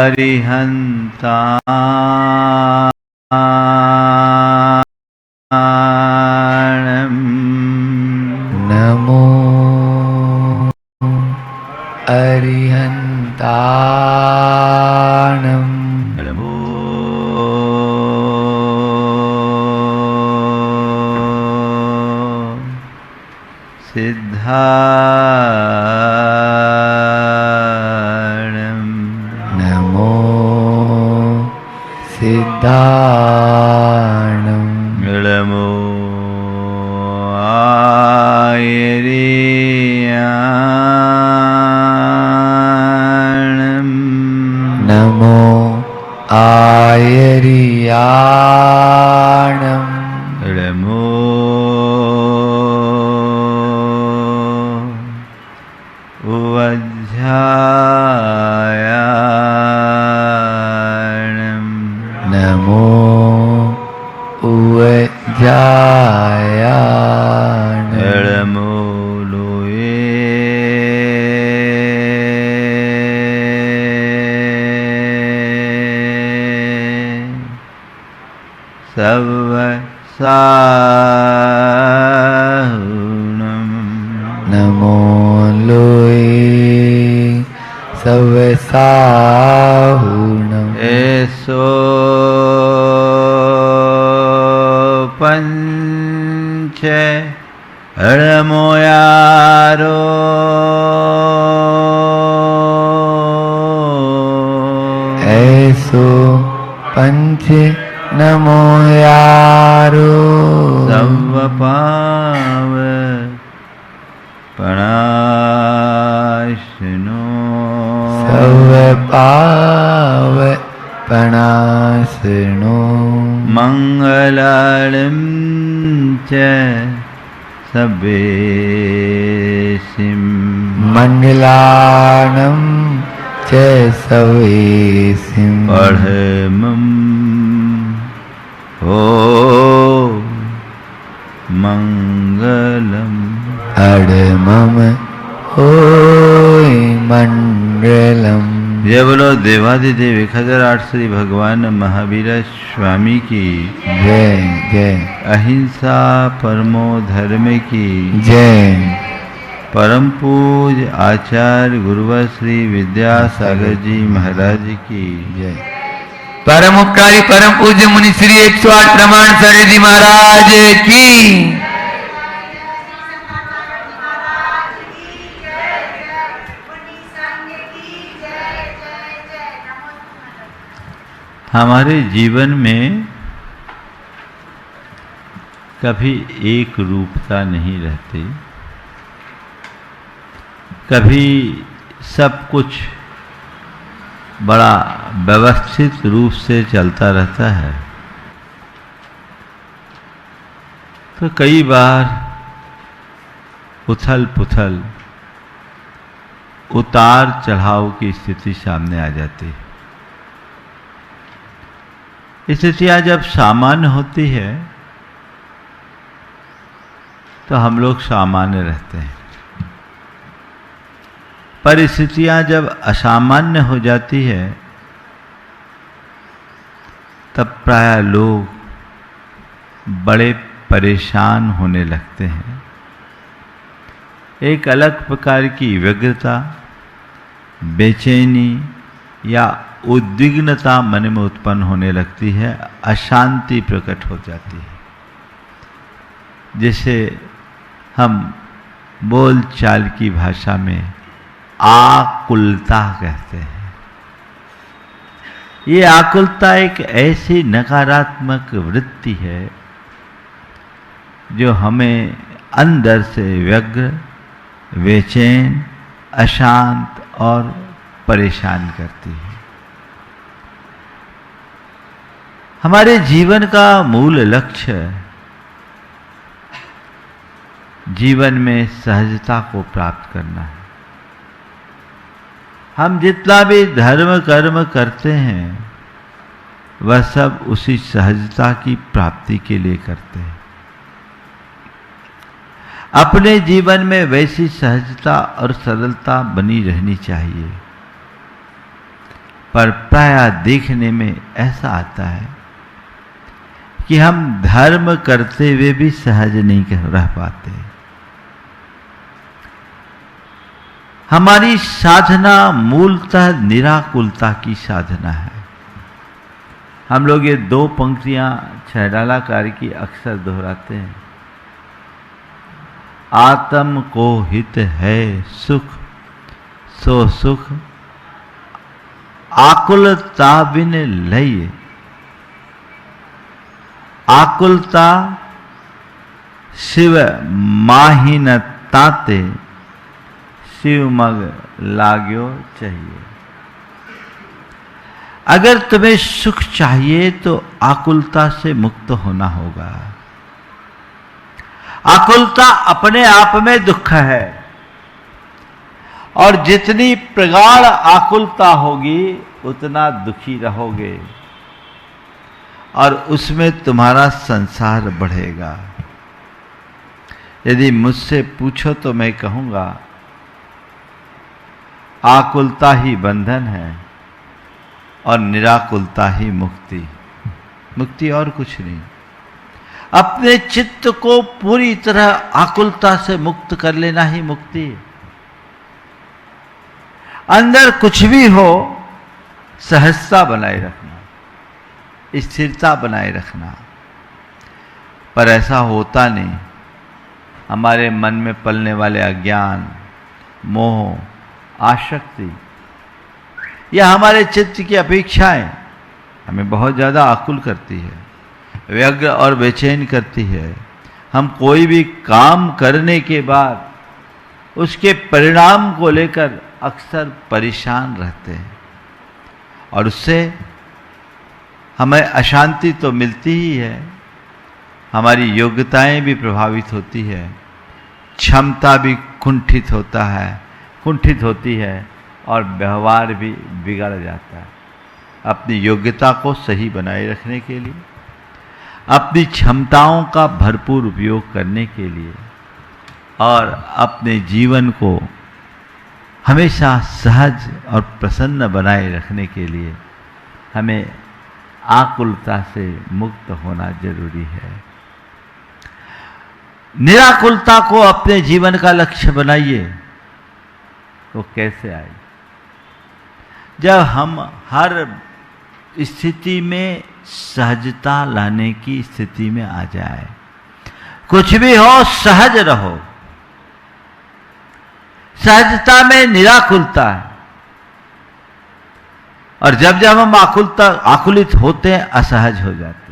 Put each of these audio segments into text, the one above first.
अरिहन्ताणं नमो अरिहन्ताणं नमो सिद्धाणं नमो सिद्धाणं नमो आयर्याणं नमो आयर्याणं नमो उवज्झायाणं नमो उवज्झायाणं नमो लोये सवसाहुणं नमो लोये सवसाहुणं एसो पंच हरमोयारो ऐसो पंच नमो यारो संवपाव पणाशनो सवपाव पणासनो मंगलालं च सवेसिं मंगलानं च सवेसिं पढ़मं हो मंगलम अडमम होय मंगलम। जय बोलो देवादिदेव 1008 श्री भगवान महावीर स्वामी की जय जय। अहिंसा परमो धर्म की जय। परम पूज आचार्य गुरुवर श्री विद्यासागर जी महाराज की जय। परम उपकारी परम पूज्य मुनि श्री 108 प्रमाण सारे जी महाराज की। हमारे जीवन में कभी एक रूपता नहीं रहती, कभी सब कुछ बड़ा व्यवस्थित रूप से चलता रहता है, तो कई बार उथल पुथल उतार चढ़ाव की स्थिति सामने आ जाती है। स्थितियां जब सामान्य होती है तो हम लोग सामान्य रहते हैं, परिस्थितियां जब असामान्य हो जाती है तब प्राय लोग बड़े परेशान होने लगते हैं। एक अलग प्रकार की व्यग्रता, बेचैनी या उद्विग्नता मन में उत्पन्न होने लगती है, अशांति प्रकट हो जाती है, जिसे हम बोलचाल की भाषा में आकुलता कहते हैं। ये आकुलता एक ऐसी नकारात्मक वृत्ति है जो हमें अंदर से व्यग्र, बेचैन, अशांत और परेशान करती है। हमारे जीवन का मूल लक्ष्य जीवन में सहजता को प्राप्त करना है। हम जितना भी धर्म कर्म करते हैं वह सब उसी सहजता की प्राप्ति के लिए करते हैं। अपने जीवन में वैसी सहजता और सरलता बनी रहनी चाहिए, पर प्रायः देखने में ऐसा आता है कि हम धर्म करते हुए भी सहज नहीं रह पाते। हमारी साधना मूलतः निराकुलता की साधना है। हम लोग ये 2 पंक्तियां छैडालाकार की अक्सर दोहराते हैं। आत्म को हित है सुख सो सुख, आकुलता बिन लय। आकुलता शिव माही न ताते, शिव मग लाग्यो चाहिए। अगर तुम्हें सुख चाहिए तो आकुलता से मुक्त होना होगा। आकुलता अपने आप में दुख है, और जितनी प्रगाढ़ आकुलता होगी उतना दुखी रहोगे, और उसमें तुम्हारा संसार बढ़ेगा। यदि मुझसे पूछो तो मैं कहूंगा आकुलता ही बंधन है और निराकुलता ही मुक्ति। मुक्ति और कुछ नहीं। अपने चित्त को पूरी तरह आकुलता से मुक्त कर लेना ही मुक्ति है। अंदर कुछ भी हो, सहजता बनाए रखना, स्थिरता बनाए रखना। पर ऐसा होता नहीं। हमारे मन में पलने वाले अज्ञान, मोह, आसक्ति या हमारे चित्त की अपेक्षाएं हमें बहुत ज़्यादा आकुल करती है, व्यग्र और बेचैन करती है। हम कोई भी काम करने के बाद उसके परिणाम को लेकर अक्सर परेशान रहते हैं, और उससे हमें अशांति तो मिलती ही है, हमारी योग्यताएं भी प्रभावित होती है, क्षमता भी कुंठित होती है, और व्यवहार भी बिगड़ जाता है। अपनी योग्यता को सही बनाए रखने के लिए, अपनी क्षमताओं का भरपूर उपयोग करने के लिए, और अपने जीवन को हमेशा सहज और प्रसन्न बनाए रखने के लिए हमें आकुलता से मुक्त होना जरूरी है। निराकुलता को अपने जीवन का लक्ष्य बनाइए। तो कैसे आए? जब हम हर स्थिति में सहजता लाने की स्थिति में आ जाए। कुछ भी हो, सहज रहो। सहजता में निराकुलता है, और जब जब हम आकुलित होते हैं, असहज हो जाते हैं।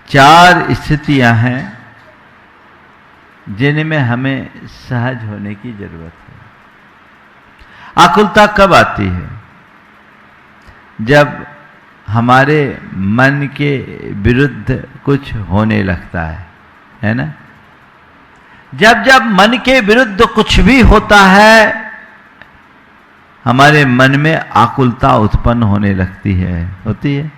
4 स्थितियां हैं जिनमें हमें सहज होने की जरूरत है। आकुलता कब आती है? जब हमारे मन के विरुद्ध कुछ होने लगता है ना? जब जब मन के विरुद्ध कुछ भी होता है, हमारे मन में आकुलता उत्पन्न होने लगती है, होती है।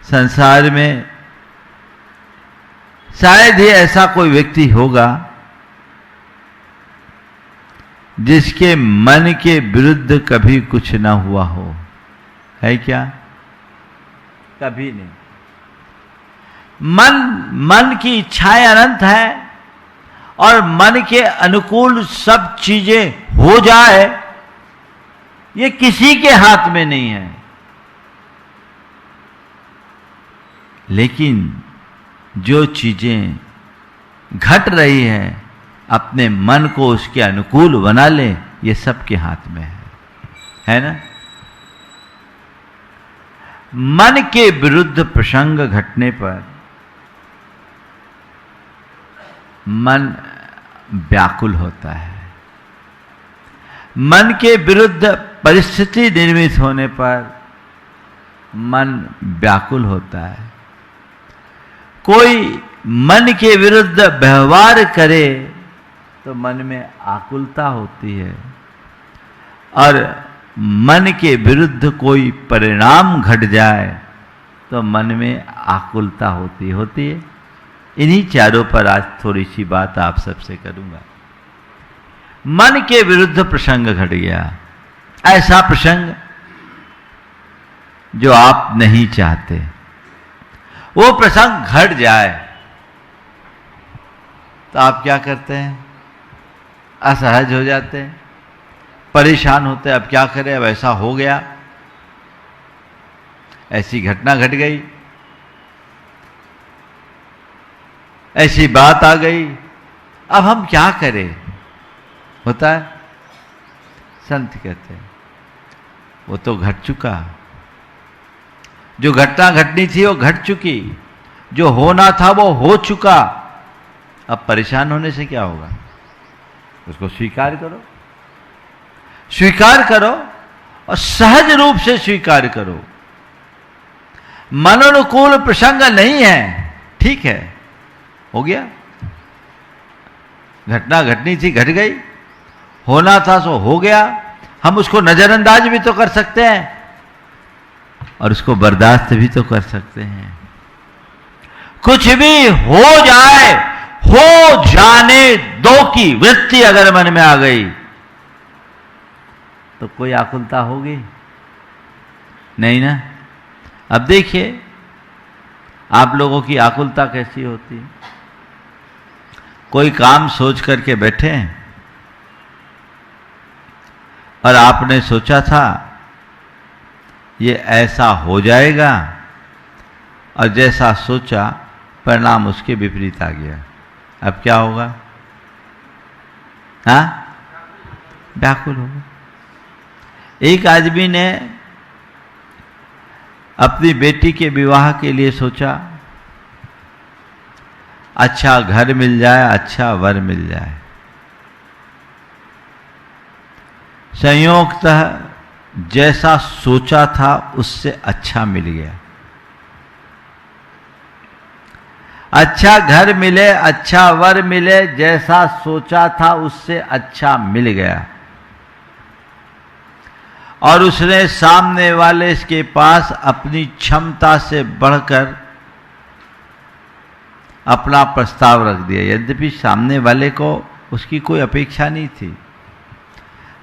संसार में शायद ही ऐसा कोई व्यक्ति होगा जिसके मन के विरुद्ध कभी कुछ ना हुआ हो। है क्या? कभी नहीं। मन की इच्छाएं अनंत है, और मन के अनुकूल सब चीजें हो जाए, ये किसी के हाथ में नहीं है। लेकिन जो चीजें घट रही हैं, अपने मन को उसके अनुकूल बना ले, ये सबके हाथ में है ना? मन के विरुद्ध प्रसंग घटने पर मन व्याकुल होता है। मन के विरुद्ध परिस्थिति निर्मित होने पर मन व्याकुल होता है। कोई मन के विरुद्ध व्यवहार करे तो मन में आकुलता होती है, और मन के विरुद्ध कोई परिणाम घट जाए तो मन में आकुलता होती है। इन्हीं चारों पर आज थोड़ी सी बात आप सबसे करूंगा। मन के विरुद्ध प्रसंग घट गया, ऐसा प्रसंग जो आप नहीं चाहते, वो प्रसंग घट जाए तो आप क्या करते हैं? असहज हो जाते हैं, परेशान होते हैं। अब क्या करें, अब ऐसा हो गया, ऐसी घटना घट गई, ऐसी बात आ गई, अब हम क्या करें? होता है। संत कहते हैं वो तो घट चुका, जो घटना घटनी थी वो घट चुकी, जो होना था वो हो चुका, अब परेशान होने से क्या होगा? उसको स्वीकार करो, स्वीकार करो और सहज रूप से स्वीकार करो। मनोनुकूल प्रसंग नहीं है, ठीक है, हो गया, घटना घटनी थी घट गई, होना था सो हो गया। हम उसको नजरअंदाज भी तो कर सकते हैं और उसको बर्दाश्त भी तो कर सकते हैं। कुछ भी हो जाए, हो जाने दो की वृत्ति अगर मन में आ गई तो कोई आकुलता होगी नहीं ना। अब देखिए आप लोगों की आकुलता कैसी होती है। कोई काम सोच करके बैठे हैं और आपने सोचा था ये ऐसा हो जाएगा और जैसा सोचा परिणाम उसके विपरीत आ गया, अब क्या होगा? हाँ, व्याकुल होगा। एक आदमी ने अपनी बेटी के विवाह के लिए सोचा अच्छा घर मिल जाए, अच्छा वर मिल जाए। संयोगतः जैसा सोचा था उससे अच्छा मिल गया। अच्छा घर मिले, अच्छा वर मिले, जैसा सोचा था उससे अच्छा मिल गया और उसने सामने वाले के पास अपनी क्षमता से बढ़कर अपना प्रस्ताव रख दिया। यद्यपि सामने वाले को उसकी कोई अपेक्षा नहीं थी,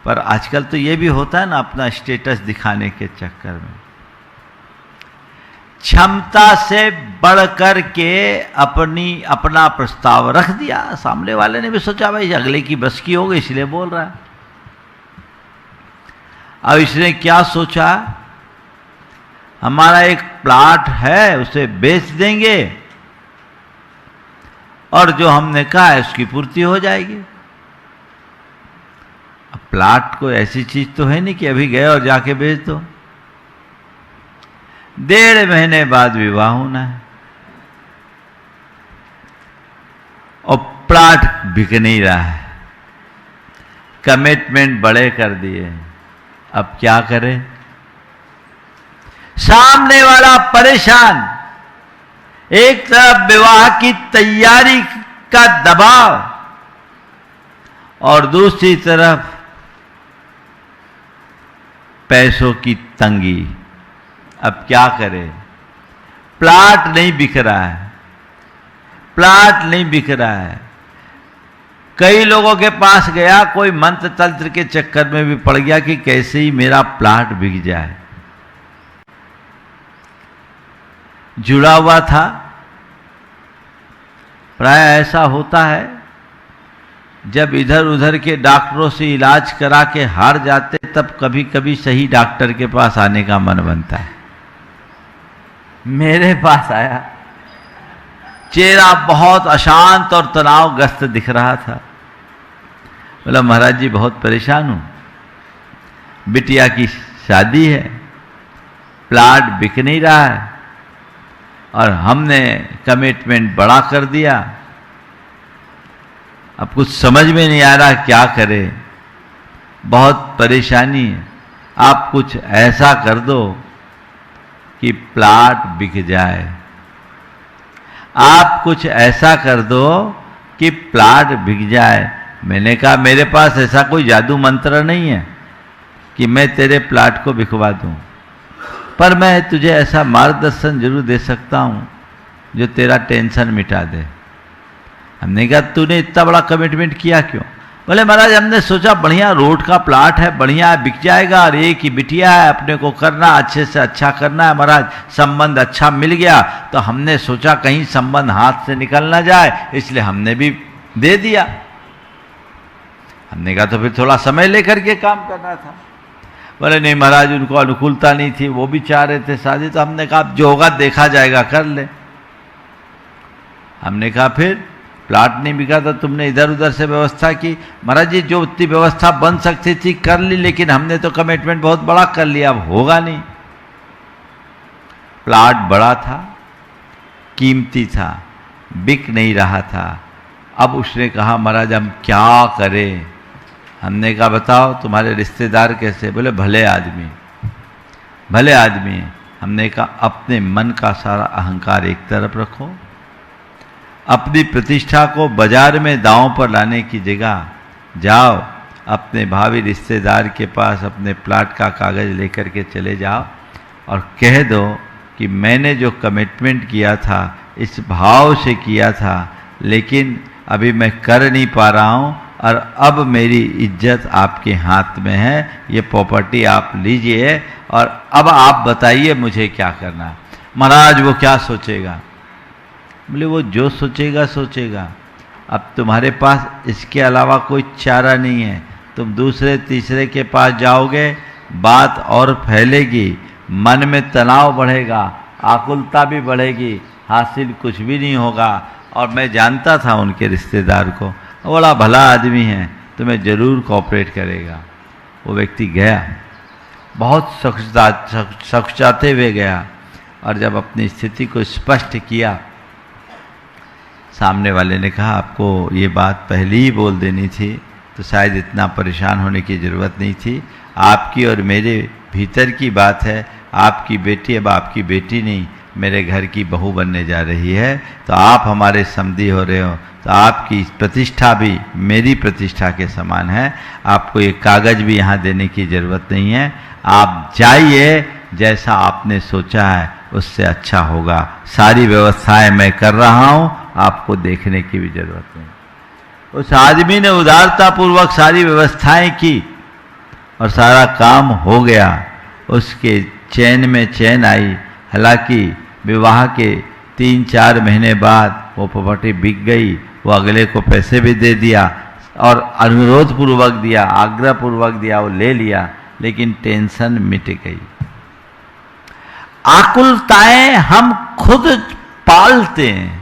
पर आजकल तो ये भी होता है ना, अपना स्टेटस दिखाने के चक्कर में क्षमता से बढ़कर के अपना प्रस्ताव रख दिया। सामने वाले ने भी सोचा भाई अगले की बस की होगी इसलिए बोल रहा है। अब इसने क्या सोचा, हमारा एक प्लाट है उसे बेच देंगे और जो हमने कहा है उसकी पूर्ति हो जाएगी। अब प्लाट कोई ऐसी चीज तो है नहीं कि अभी गए और जाके बेच दो। 1.5 महीने बाद विवाह होना है और प्लाट बिक नहीं रहा है, कमिटमेंट बड़े कर दिए। अब क्या करें? सामने वाला परेशान, एक तरफ विवाह की तैयारी का दबाव और दूसरी तरफ पैसों की तंगी। अब क्या करें? प्लाट नहीं बिक रहा है, प्लाट नहीं बिक रहा है। कई लोगों के पास गया, कोई मंत्र तंत्र के चक्कर में भी पड़ गया कि कैसे ही मेरा प्लाट बिक जाए। जुड़ा हुआ था। प्राय ऐसा होता है जब इधर उधर के डॉक्टरों से इलाज करा के हार जाते तब कभी कभी सही डॉक्टर के पास आने का मन बनता है। मेरे पास आया, चेहरा बहुत अशांत और तनावग्रस्त दिख रहा था। बोला महाराज जी बहुत परेशान हूं, बिटिया की शादी है, प्लाट बिक नहीं रहा है और हमने कमिटमेंट बड़ा कर दिया। अब कुछ समझ में नहीं आ रहा क्या करें, बहुत परेशानी है। आप कुछ ऐसा कर दो कि प्लाट बिक जाए, आप कुछ ऐसा कर दो कि प्लाट बिक जाए। मैंने कहा मेरे पास ऐसा कोई जादू मंत्र नहीं है कि मैं तेरे प्लाट को बिकवा दूं, पर मैं तुझे ऐसा मार्गदर्शन जरूर दे सकता हूं जो तेरा टेंशन मिटा दे। हमने कहा तूने इतना बड़ा कमिटमेंट किया क्यों? बोले महाराज हमने सोचा बढ़िया रोड का प्लाट है, बढ़िया बिक जाएगा, और एक ही बिटिया है, अपने को करना अच्छे से अच्छा करना है महाराज, संबंध अच्छा मिल गया तो हमने सोचा कहीं संबंध हाथ से निकल ना जाए, इसलिए हमने भी दे दिया। हमने कहा तो फिर थोड़ा समय लेकर के काम करना था। बोले नहीं महाराज उनको अनुकूलता नहीं थी, वो भी चाह रहे थे शादी, तो हमने कहा जो होगा देखा जाएगा, कर ले। हमने कहा फिर प्लाट नहीं बिका तो तुमने इधर उधर से व्यवस्था की। महाराज जी जो उतनी व्यवस्था बन सकती थी कर ली, लेकिन हमने तो कमिटमेंट बहुत बड़ा कर लिया, अब होगा नहीं। प्लाट बड़ा था, कीमती था, बिक नहीं रहा था। अब उसने कहा महाराज हम क्या करें। हमने कहा बताओ तुम्हारे रिश्तेदार कैसे। बोले भले आदमी, भले आदमी है। हमने कहा अपने मन का सारा अहंकार एक तरफ रखो, अपनी प्रतिष्ठा को बाजार में दांव पर लाने की जगह जाओ, अपने भावी रिश्तेदार के पास अपने प्लाट का कागज़ लेकर के चले जाओ और कह दो कि मैंने जो कमिटमेंट किया था इस भाव से किया था, लेकिन अभी मैं कर नहीं पा रहा हूँ और अब मेरी इज्जत आपके हाथ में है, ये प्रॉपर्टी आप लीजिए और अब आप बताइए मुझे क्या करना है। महाराज वो क्या सोचेगा। बोले वो जो सोचेगा सोचेगा, अब तुम्हारे पास इसके अलावा कोई चारा नहीं है। तुम दूसरे तीसरे के पास जाओगे, बात और फैलेगी, मन में तनाव बढ़ेगा, आकुलता भी बढ़ेगी, हासिल कुछ भी नहीं होगा। और मैं जानता था उनके रिश्तेदार को, बड़ा भला आदमी है, तुम्हें जरूर कोऑपरेट करेगा। वो व्यक्ति गया, बहुत सकुचाते हुए गया, और जब अपनी स्थिति को स्पष्ट किया, सामने वाले ने कहा आपको ये बात पहले ही बोल देनी थी तो शायद इतना परेशान होने की ज़रूरत नहीं थी। आपकी और मेरे भीतर की बात है, आपकी बेटी अब आपकी बेटी नहीं मेरे घर की बहू बनने जा रही है, तो आप हमारे समधी हो रहे हो, तो आपकी प्रतिष्ठा भी मेरी प्रतिष्ठा के समान है। आपको ये कागज़ भी यहाँ देने की ज़रूरत नहीं है, आप जाइए, जैसा आपने सोचा है उससे अच्छा होगा। सारी व्यवस्थाएं मैं कर रहा हूँ, आपको देखने की भी ज़रूरत नहीं। उस आदमी ने उदारतापूर्वक सारी व्यवस्थाएं की और सारा काम हो गया। उसके चैन में चैन आई। हालांकि विवाह के 3-4 महीने बाद वो प्रॉपर्टी बिक गई, वो अगले को पैसे भी दे दिया और अनुरोध पूर्वक दिया, आग्रह पूर्वक दिया, वो ले लिया, लेकिन टेंशन मिट गई। आकुलताएं हम खुद पालते हैं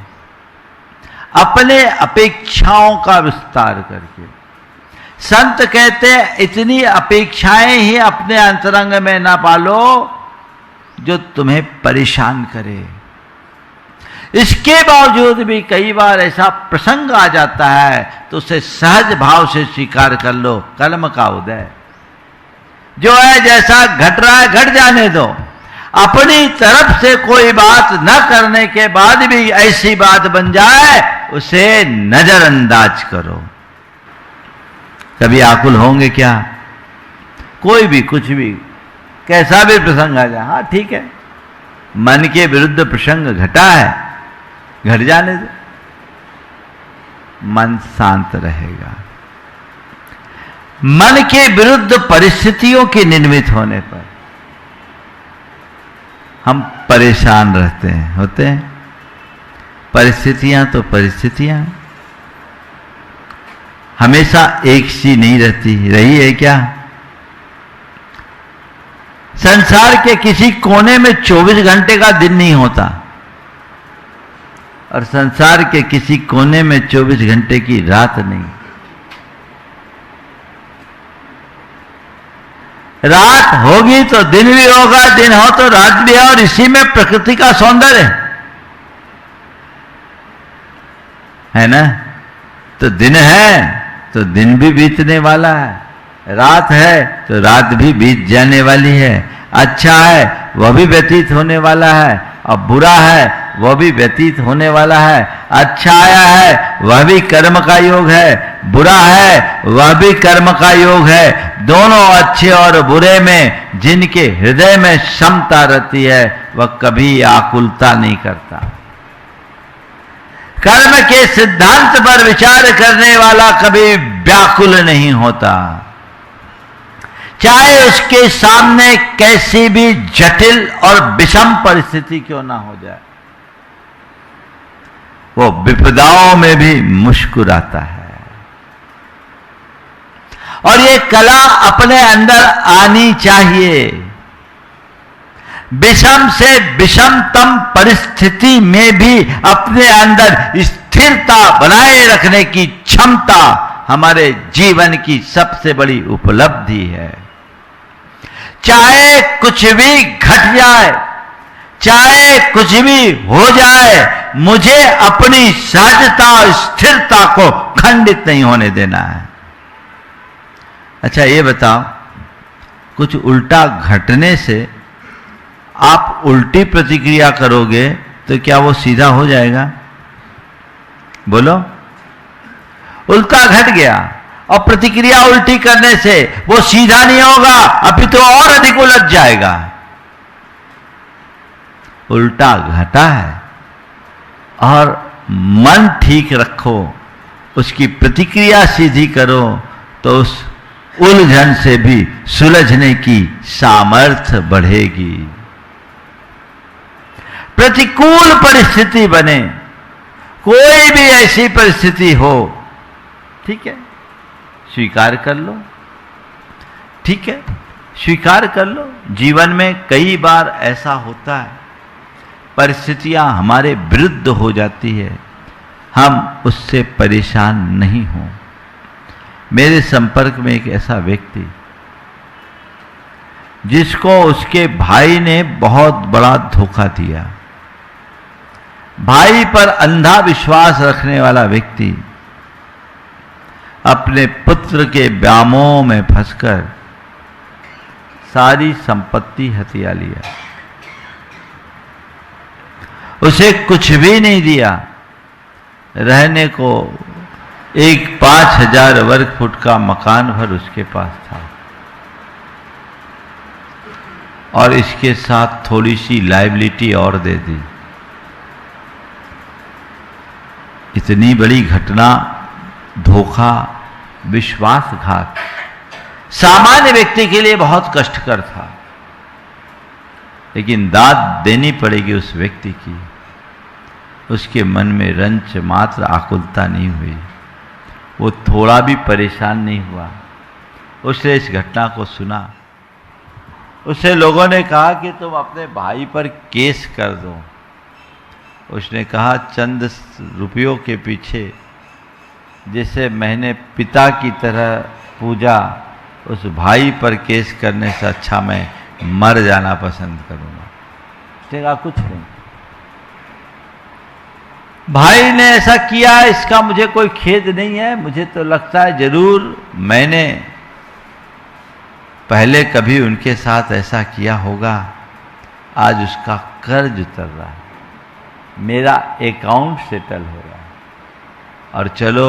अपने अपेक्षाओं का विस्तार करके। संत कहते हैं इतनी अपेक्षाएं ही अपने अंतरंग में ना पालो जो तुम्हें परेशान करे। इसके बावजूद भी कई बार ऐसा प्रसंग आ जाता है तो उसे सहज भाव से स्वीकार कर लो। कर्म का उदय, जो है जैसा घट रहा है घट जाने दो। अपनी तरफ से कोई बात न करने के बाद भी ऐसी बात बन जाए उसे नजरअंदाज करो। कभी आकुल होंगे क्या? कोई भी कुछ भी कैसा भी प्रसंग आ जाए, हाँ ठीक है, मन के विरुद्ध प्रसंग घटा है, घट जाने दो, मन शांत रहेगा। मन के विरुद्ध परिस्थितियों के निर्मित होने पर हम परेशान रहते हैं, होते हैं। परिस्थितियां तो परिस्थितियां हमेशा एक सी नहीं रहती, रही है क्या? संसार के किसी कोने में 24 घंटे का दिन नहीं होता और संसार के किसी कोने में 24 घंटे की रात नहीं। रात होगी तो दिन भी होगा, दिन हो तो रात भी है, और इसी में प्रकृति का सौंदर्य है ना। तो दिन है तो दिन भी बीतने वाला है, रात है तो रात भी बीत जाने वाली है। अच्छा है वह भी व्यतीत होने वाला है और बुरा है वह भी व्यतीत होने वाला है। अच्छा आया है वह भी कर्म का योग है, बुरा है वह भी कर्म का योग है। दोनों अच्छे और बुरे में जिनके हृदय में क्षमता रहती है वह कभी आकुलता नहीं करता। कर्म के सिद्धांत पर विचार करने वाला कभी व्याकुल नहीं होता, चाहे उसके सामने कैसी भी जटिल और विषम परिस्थिति क्यों ना हो जाए, वो विपदाओं में भी मुस्कुराता है। और ये कला अपने अंदर आनी चाहिए। विषम से विषमतम परिस्थिति में भी अपने अंदर स्थिरता बनाए रखने की क्षमता हमारे जीवन की सबसे बड़ी उपलब्धि है। चाहे कुछ भी घट जाए, चाहे कुछ भी हो जाए, मुझे अपनी सहजता और स्थिरता को खंडित नहीं होने देना है। अच्छा ये बताओ, कुछ उल्टा घटने से आप उल्टी प्रतिक्रिया करोगे तो क्या वो सीधा हो जाएगा? बोलो, उल्टा घट गया और प्रतिक्रिया उल्टी करने से वो सीधा नहीं होगा, अभी तो और अधिक उलझ जाएगा। उल्टा घटा है और मन ठीक रखो, उसकी प्रतिक्रिया सीधी करो तो उस उलझन से भी सुलझने की सामर्थ्य बढ़ेगी। प्रतिकूल परिस्थिति बने, कोई भी ऐसी परिस्थिति हो, ठीक है, स्वीकार कर लो, ठीक है, स्वीकार कर लो। जीवन में कई बार ऐसा होता है, परिस्थितियां हमारे विरुद्ध हो जाती है, हम उससे परेशान नहीं हो। मेरे संपर्क में एक ऐसा व्यक्ति जिसको उसके भाई ने बहुत बड़ा धोखा दिया, भाई पर अंधा विश्वास रखने वाला व्यक्ति अपने पुत्र के व्यामोह में फंसकर सारी संपत्ति हथिया लिया, उसे कुछ भी नहीं दिया, रहने को एक 5000 वर्ग फुट का मकान भर उसके पास था और इसके साथ थोड़ी सी लायबिलिटी और दे दी। इतनी बड़ी घटना, धोखा, विश्वासघात सामान्य व्यक्ति के लिए बहुत कष्टकर था, लेकिन दाद देनी पड़ेगी उस व्यक्ति की। उसके मन में रंच मात्र आकुलता नहीं हुई, वो थोड़ा भी परेशान नहीं हुआ। उसने इस घटना को सुना, उससे लोगों ने कहा कि तुम अपने भाई पर केस कर दो। उसने कहा, चंद रुपयों के पीछे जिसे मैंने पिता की तरह पूजा, उस भाई पर केस करने से अच्छा मैं मर जाना पसंद करूंगा। उसने कहा, कुछ नहीं, भाई ने ऐसा किया, इसका मुझे कोई खेद नहीं है। मुझे तो लगता है जरूर मैंने पहले कभी उनके साथ ऐसा किया होगा, आज उसका कर्ज उतर रहा है, मेरा अकाउंट सेटल हो रहा है। और चलो,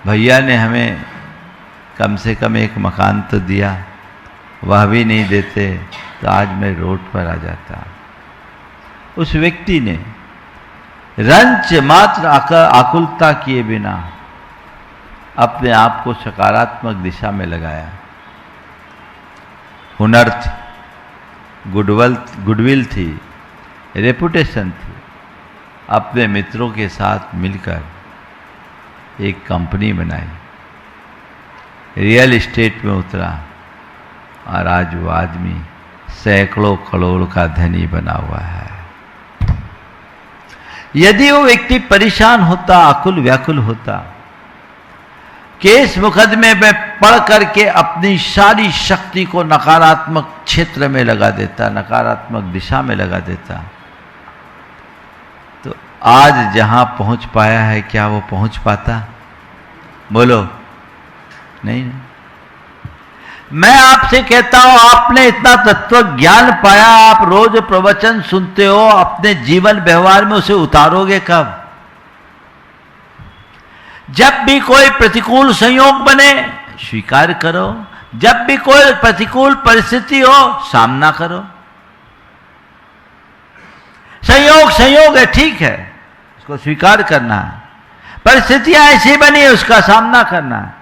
भैया ने हमें कम से कम एक मकान तो दिया, वह भी नहीं देते तो आज मैं रोड पर आ जाता। उस व्यक्ति ने रंच मात्र आकुलता किए बिना अपने आप को सकारात्मक दिशा में लगाया। हुनर थी, गुडविल थी, रेपुटेशन थी। अपने मित्रों के साथ मिलकर एक कंपनी बनाई, रियल एस्टेट में उतरा और आज वो आदमी सैकड़ों करोड़ का धनी बना हुआ है। यदि वो व्यक्ति परेशान होता, आकुल व्याकुल होता, केस मुकदमे में पढ़ करके अपनी सारी शक्ति को नकारात्मक क्षेत्र में लगा देता, नकारात्मक दिशा में लगा देता, तो आज जहां पहुंच पाया है, क्या वो पहुंच पाता? बोलो, नहीं। मैं आपसे कहता हूं, आपने इतना तत्व ज्ञान पाया, आप रोज प्रवचन सुनते हो, अपने जीवन व्यवहार में उसे उतारोगे कब? जब भी कोई प्रतिकूल संयोग बने, स्वीकार करो। जब भी कोई प्रतिकूल परिस्थिति हो, सामना करो। संयोग है, ठीक है, उसको स्वीकार करना है। परिस्थितियां ऐसी बनी है, उसका सामना करना है।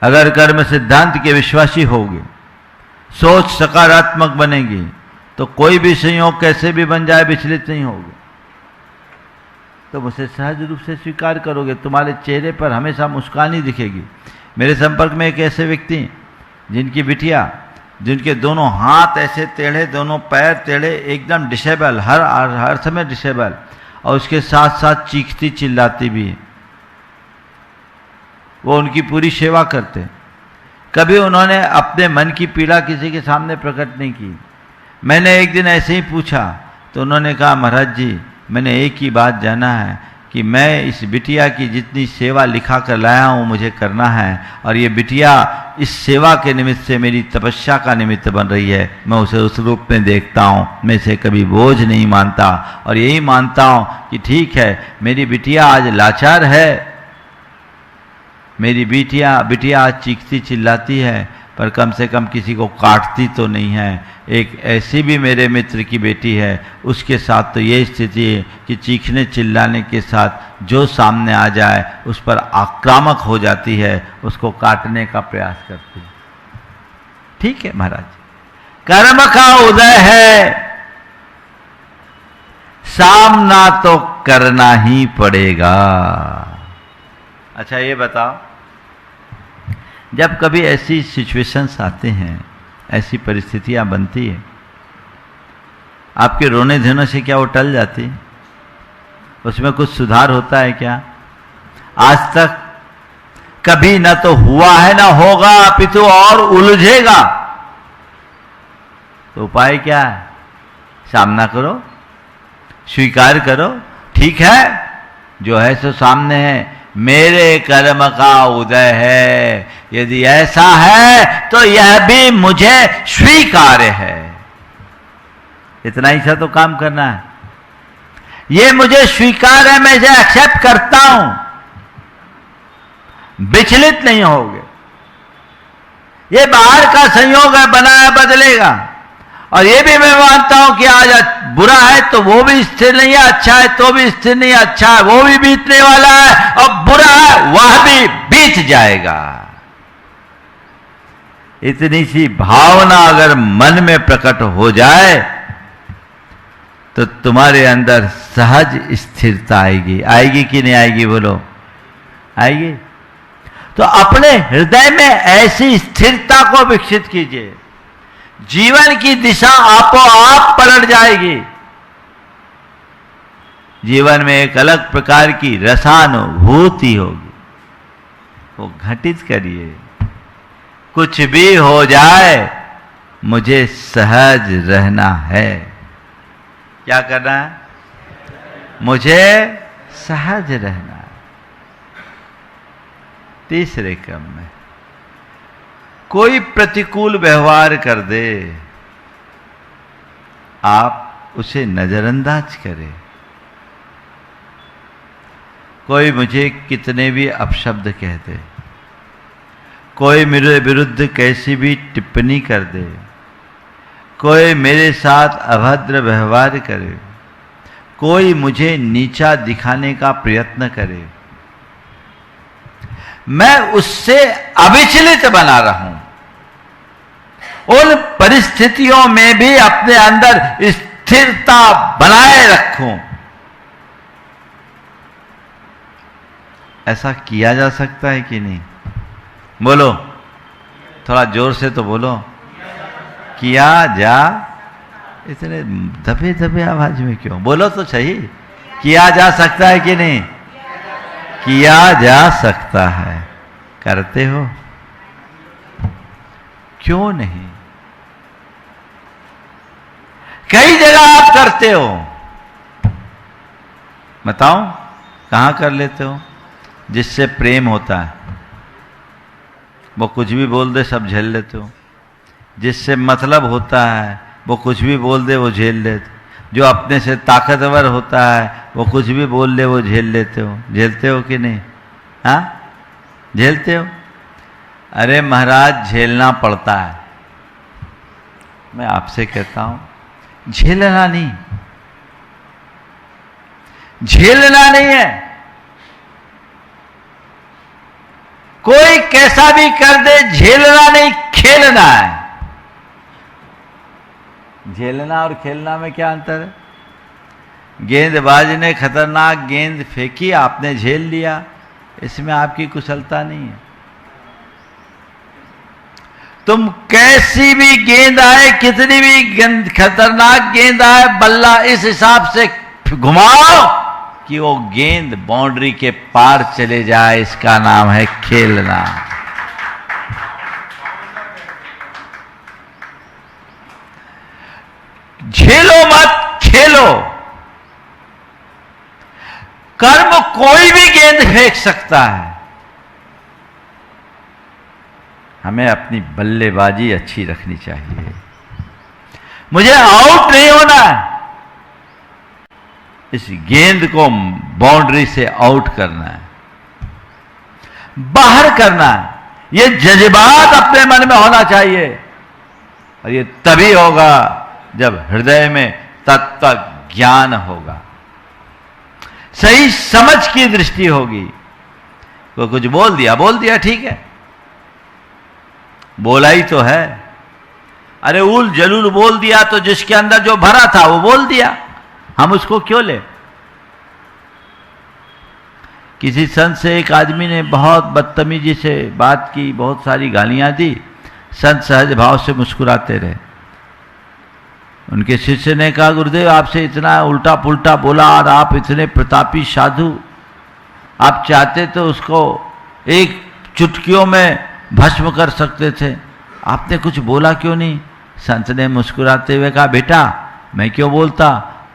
अगर कर्म सिद्धांत के विश्वासी होगे, सोच सकारात्मक बनेगी, तो कोई भी संयोग कैसे भी बन जाए विचलित नहीं होगे। तो उसे सहज रूप से स्वीकार करोगे, तुम्हारे चेहरे पर हमेशा मुस्कान ही दिखेगी। मेरे संपर्क में एक ऐसे व्यक्ति जिनकी बिटिया, जिनके दोनों हाथ ऐसे टेढ़े, दोनों पैर टेढ़े, एकदम डिसेबल, हर समय डिसेबल, और उसके साथ साथ चीखती चिल्लाती भी है। वो उनकी पूरी सेवा करते। कभी उन्होंने अपने मन की पीड़ा किसी के सामने प्रकट नहीं की। मैंने एक दिन ऐसे ही पूछा तो उन्होंने कहा, महाराज जी, मैंने एक ही बात जाना है कि मैं इस बिटिया की जितनी सेवा लिखा कर लाया हूँ मुझे करना है, और ये बिटिया इस सेवा के निमित्त से मेरी तपस्या का निमित्त बन रही है। मैं उसे उस रूप में देखता हूँ, मैं इसे कभी बोझ नहीं मानता, और यही मानता हूँ कि ठीक है, मेरी बिटिया आज लाचार है, मेरी बिटिया आज चीखती चिल्लाती है, पर कम से कम किसी को काटती तो नहीं है। एक ऐसी भी मेरे मित्र की बेटी है, उसके साथ तो ये स्थिति है कि चीखने चिल्लाने के साथ जो सामने आ जाए उस पर आक्रामक हो जाती है, उसको काटने का प्रयास करती है। ठीक है महाराज, कर्म का उदय है, सामना तो करना ही पड़ेगा। अच्छा ये बताओ, जब कभी ऐसी सिचुएशंस आते हैं, ऐसी परिस्थितियां बनती है, आपके रोने धोने से क्या वो टल जाती? उसमें कुछ सुधार होता है क्या? आज तक कभी न तो हुआ है ना होगा, अपितु और उलझेगा। तो उपाय क्या है? सामना करो, स्वीकार करो, ठीक है जो है सो सामने है, मेरे कर्म का उदय है, यदि ऐसा है तो यह भी मुझे स्वीकार्य है। इतना ही सा तो काम करना है। ये मुझे स्वीकार है, मैं इसे एक्सेप्ट करता हूं, विचलित नहीं होगे। ये बाहर का संयोग है, बना है, बदलेगा। और ये भी मैं मानता हूं कि आज बुरा है तो वो भी स्थिर नहीं है, अच्छा है तो भी स्थिर नहीं है, अच्छा है वो भी बीतने वाला है, और बुरा है वह भी बीत जाएगा। इतनी सी भावना अगर मन में प्रकट हो जाए तो तुम्हारे अंदर सहज स्थिरता आएगी। आएगी कि नहीं आएगी? बोलो, आएगी। तो अपने हृदय में ऐसी स्थिरता को विकसित कीजिए, जीवन की दिशा आपो आप पलट जाएगी। जीवन में एक अलग प्रकार की रसानुभूति होगी। वो घटित करिए, कुछ भी हो जाए मुझे सहज रहना है। क्या करना है? मुझे सहज रहना है। तीसरे क्रम में, कोई प्रतिकूल व्यवहार कर दे, आप उसे नजरअंदाज करें। कोई मुझे कितने भी अपशब्द कह दे, कोई मेरे विरुद्ध कैसी भी टिप्पणी कर दे, कोई मेरे साथ अभद्र व्यवहार करे, कोई मुझे नीचा दिखाने का प्रयत्न करे, मैं उससे अविचलित बना रहूं। उन परिस्थितियों में भी अपने अंदर स्थिरता बनाए रखूं। ऐसा किया जा सकता है कि नहीं? बोलो, थोड़ा जोर से तो बोलो। किया जा, इतने दबे दबे आवाज में क्यों? बोलो तो सही। किया जा सकता है कि नहीं? किया जा सकता है। करते हो? क्यों नहीं? कई जगह आप करते हो। बताओ कहां कर लेते हो? जिससे प्रेम होता है वो कुछ भी बोल दे सब झेल लेते हो। जिससे मतलब होता है वो कुछ भी बोल दे वो झेल लेते। जो अपने से ताकतवर होता है वो कुछ भी बोल ले वो झेल लेते हो। झेलते हो कि नहीं? हाँ, झेलते हो। अरे महाराज, झेलना पड़ता है। मैं आपसे कहता हूं, झेलना नहीं, झेलना नहीं है। कोई कैसा भी कर दे, झेलना नहीं, खेलना है। झेलना और खेलना में क्या अंतर है? गेंदबाज ने खतरनाक गेंद फेंकी, आपने झेल लिया, इसमें आपकी कुशलता नहीं है। तुम कैसी भी गेंद आए, कितनी भी खतरनाक गेंद आए, बल्ला इस हिसाब से घुमाओ कि वो गेंद बाउंड्री के पार चले जाए, इसका नाम है खेलना। झेलो मत, खेलो। कर्म कोई भी गेंद फेंक सकता है। हमें अपनी बल्लेबाजी अच्छी रखनी चाहिए। मुझे आउट नहीं होना है, इस गेंद को बाउंड्री से आउट करना है, बाहर करना है। ये जज्बात अपने मन में होना चाहिए, और ये तभी होगा जब हृदय में तत्व ज्ञान होगा, सही समझ की दृष्टि होगी। वो कुछ बोल दिया ठीक है, बोला ही तो है। अरे उल जलूल बोल दिया तो जिसके अंदर जो भरा था वो बोल दिया, हम उसको क्यों ले? किसी संत से एक आदमी ने बहुत बदतमीजी से बात की, बहुत सारी गालियां दी। संत सहज भाव से मुस्कुराते रहे। उनके शिष्य ने कहा, गुरुदेव आपसे इतना उल्टा पुल्टा बोला और आप इतने प्रतापी साधु, आप चाहते तो उसको एक चुटकियों में भस्म कर सकते थे, आपने कुछ बोला क्यों नहीं? संत ने मुस्कुराते हुए कहा, बेटा मैं क्यों बोलता,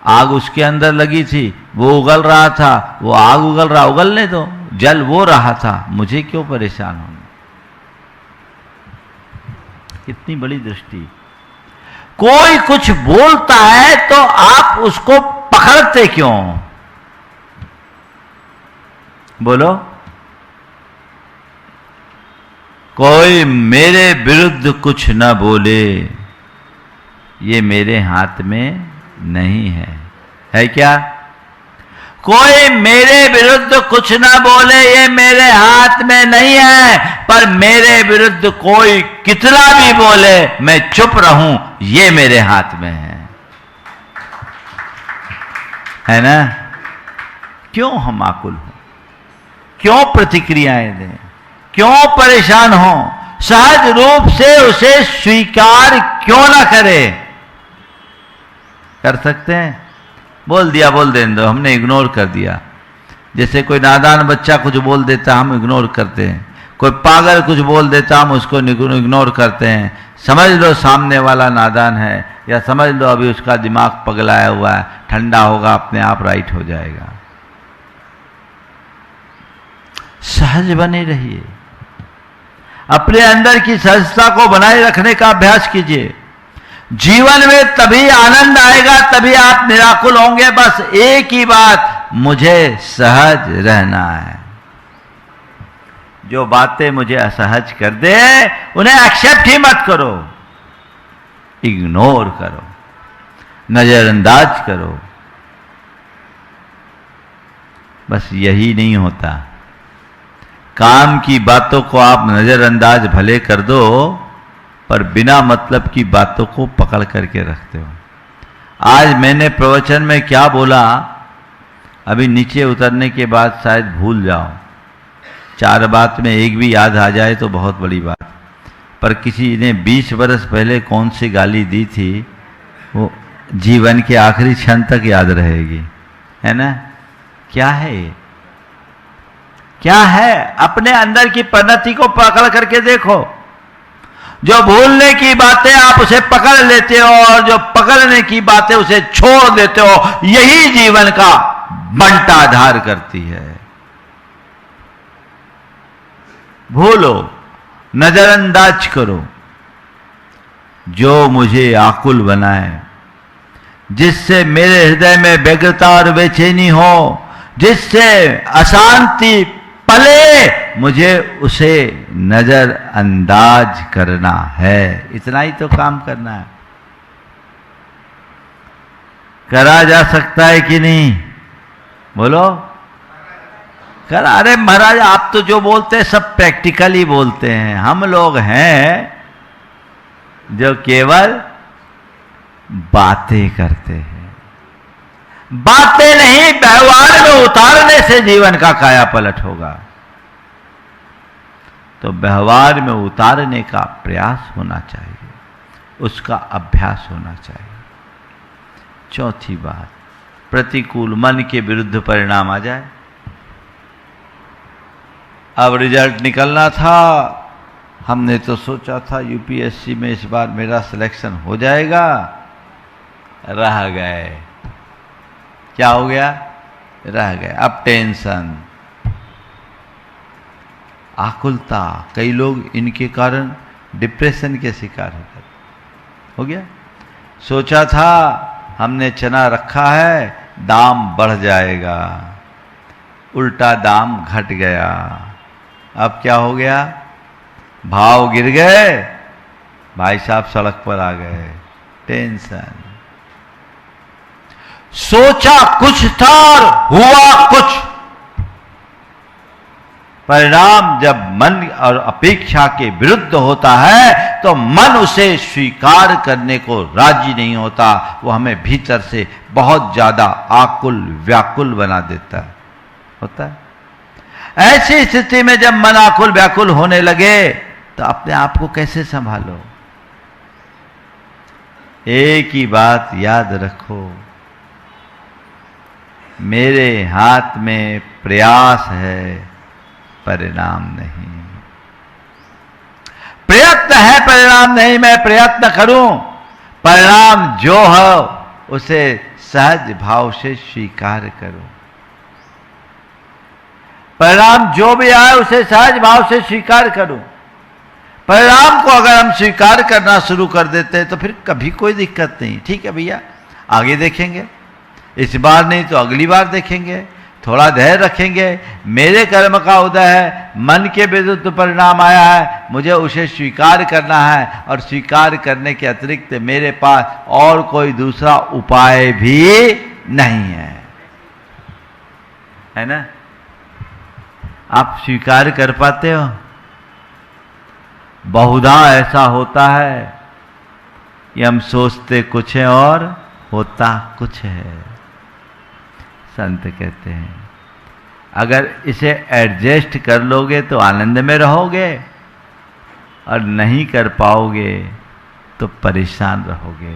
आग उसके अंदर लगी थी, वो उगल रहा था, वो आग उगलने दो, जल वो रहा था, मुझे क्यों परेशान होना। कितनी बड़ी दृष्टि। कोई कुछ बोलता है तो आप उसको पकड़ते क्यों? बोलो। कोई मेरे विरुद्ध कुछ न बोले, ये मेरे हाथ में नहीं है क्या? कोई मेरे विरुद्ध कुछ न बोले, ये मेरे हाथ में नहीं है, पर मेरे विरुद्ध कोई कितना भी बोले मैं चुप रहूं, ये मेरे हाथ में है ना? क्यों हम आकुल हो, क्यों प्रतिक्रियाएं दें, क्यों परेशान हो? सहज रूप से उसे स्वीकार क्यों ना करें? कर सकते हैं, बोल दिया, बोल देने दो, हमने इग्नोर कर दिया। जैसे कोई नादान बच्चा कुछ बोल देता हम इग्नोर करते हैं, कोई पागल कुछ बोल देता हम उसको इग्नोर करते हैं। समझ लो सामने वाला नादान है, या समझ लो अभी उसका दिमाग पगलाया हुआ है, ठंडा होगा अपने आप राइट हो जाएगा। सहज बने रहिए, अपने अंदर की सहजता को बनाए रखने का अभ्यास कीजिए। जीवन में तभी आनंद आएगा, तभी आप निराकुल होंगे। बस एक ही बात, मुझे सहज रहना है। जो बातें मुझे असहज कर दे उन्हें एक्सेप्ट ही मत करो, इग्नोर करो, नजरअंदाज करो। बस यही नहीं होता। काम की बातों को आप नजरअंदाज भले कर दो, पर बिना मतलब की बातों को पकड़ करके रखते हो। आज मैंने प्रवचन में क्या बोला, अभी नीचे उतरने के बाद शायद भूल जाओ। 4 बात में एक भी याद आ जाए तो बहुत बड़ी बात। पर किसी ने 20 बरस पहले कौन सी गाली दी थी, वो जीवन के आखिरी क्षण तक याद रहेगी, है ना? क्या है ये? क्या है? अपने अंदर की परिणति को पकड़ करके देखो। जो भूलने की बातें आप उसे पकड़ लेते हो, और जो पकड़ने की बातें उसे छोड़ देते हो, यही जीवन का बंटाधार करती है। भूलो, नजरअंदाज करो। जो मुझे आकुल बनाए, जिससे मेरे हृदय में व्यग्रता और बेचैनी हो, जिससे अशांति पले, मुझे उसे नजरअंदाज करना है। इतना ही तो काम करना है। करा जा सकता है कि नहीं? बोलो कर। अरे महाराज आप तो जो बोलते हैं सब प्रैक्टिकली बोलते हैं, हम लोग हैं जो केवल बातें करते हैं। बातें नहीं, व्यवहार में उतारने से जीवन का काया पलट होगा। तो व्यवहार में उतारने का प्रयास होना चाहिए, उसका अभ्यास होना चाहिए। चौथी बात, प्रतिकूल मन के विरुद्ध परिणाम आ जाए। अब रिजल्ट निकलना था, हमने तो सोचा था यूपीएससी में इस बार मेरा सिलेक्शन हो जाएगा, रह गए। क्या हो गया? रह गए। अब टेंशन, आकुलता, कई लोग इनके कारण डिप्रेशन के शिकार हो गया। सोचा था हमने चना रखा है, दाम बढ़ जाएगा, उल्टा दाम घट गया। अब क्या हो गया? भाव गिर गए, भाई साहब सड़क पर आ गए। टेंशन। सोचा कुछ था और हुआ कुछ। परिणाम जब मन और अपेक्षा के विरुद्ध होता है तो मन उसे स्वीकार करने को राजी नहीं होता, वो हमें भीतर से बहुत ज्यादा आकुल व्याकुल बना देता है, होता है। ऐसी स्थिति में जब मन आकुल व्याकुल होने लगे तो अपने आप को कैसे संभालो? एक ही बात याद रखो, मेरे हाथ में प्रयास है, परिणाम नहीं। प्रयत्न है, परिणाम नहीं। मैं प्रयत्न करूं, परिणाम जो हो उसे सहज भाव से स्वीकार करो। परिणाम जो भी आए उसे सहज भाव से स्वीकार करो। परिणाम को अगर हम स्वीकार करना शुरू कर देते हैं तो फिर कभी कोई दिक्कत नहीं। ठीक है भैया, आगे देखेंगे, इस बार नहीं तो अगली बार देखेंगे, थोड़ा धैर्य रखेंगे। मेरे कर्म का उदय है, मन के विरुद्ध परिणाम आया है, मुझे उसे स्वीकार करना है, और स्वीकार करने के अतिरिक्त मेरे पास और कोई दूसरा उपाय भी नहीं है ना? आप स्वीकार कर पाते हो? बहुधा ऐसा होता है कि हम सोचते कुछ है और होता कुछ है। संत कहते हैं अगर इसे एडजस्ट कर लोगे तो आनंद में रहोगे, और नहीं कर पाओगे तो परेशान रहोगे।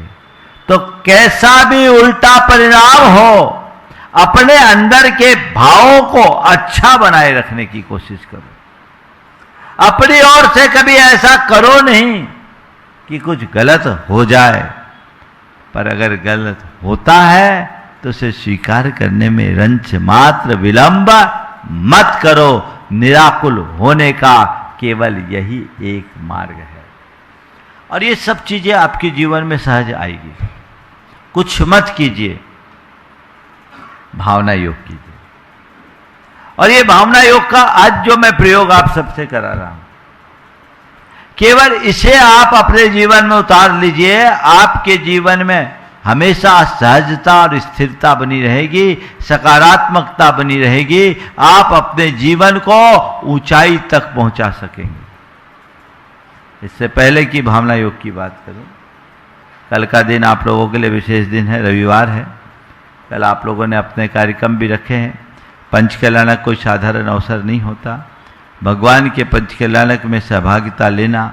तो कैसा भी उल्टा परिणाम हो, अपने अंदर के भावों को अच्छा बनाए रखने की कोशिश करो। अपनी ओर से कभी ऐसा करो नहीं कि कुछ गलत हो जाए, पर अगर गलत होता है तो उसे स्वीकार करने में रंच मात्र विलंब मत करो। निराकुल होने का केवल यही एक मार्ग है, और ये सब चीजें आपके जीवन में सहज आएगी। कुछ मत कीजिए, भावना योग कीजिए। और ये भावना योग का आज जो मैं प्रयोग आप सबसे करा रहा हूं, केवल इसे आप अपने जीवन में उतार लीजिए। आपके जीवन में हमेशा सहजता और स्थिरता बनी रहेगी, सकारात्मकता बनी रहेगी। आप अपने जीवन को ऊंचाई तक पहुंचा सकेंगे। इससे पहले की भावना योग की बात करूं, कल का दिन आप लोगों के लिए विशेष दिन है, रविवार है। कल आप लोगों ने अपने कार्यक्रम भी रखे हैं। पंचकल्याणक कोई साधारण अवसर नहीं होता। भगवान के पंचकल्याणक में सहभागिता लेना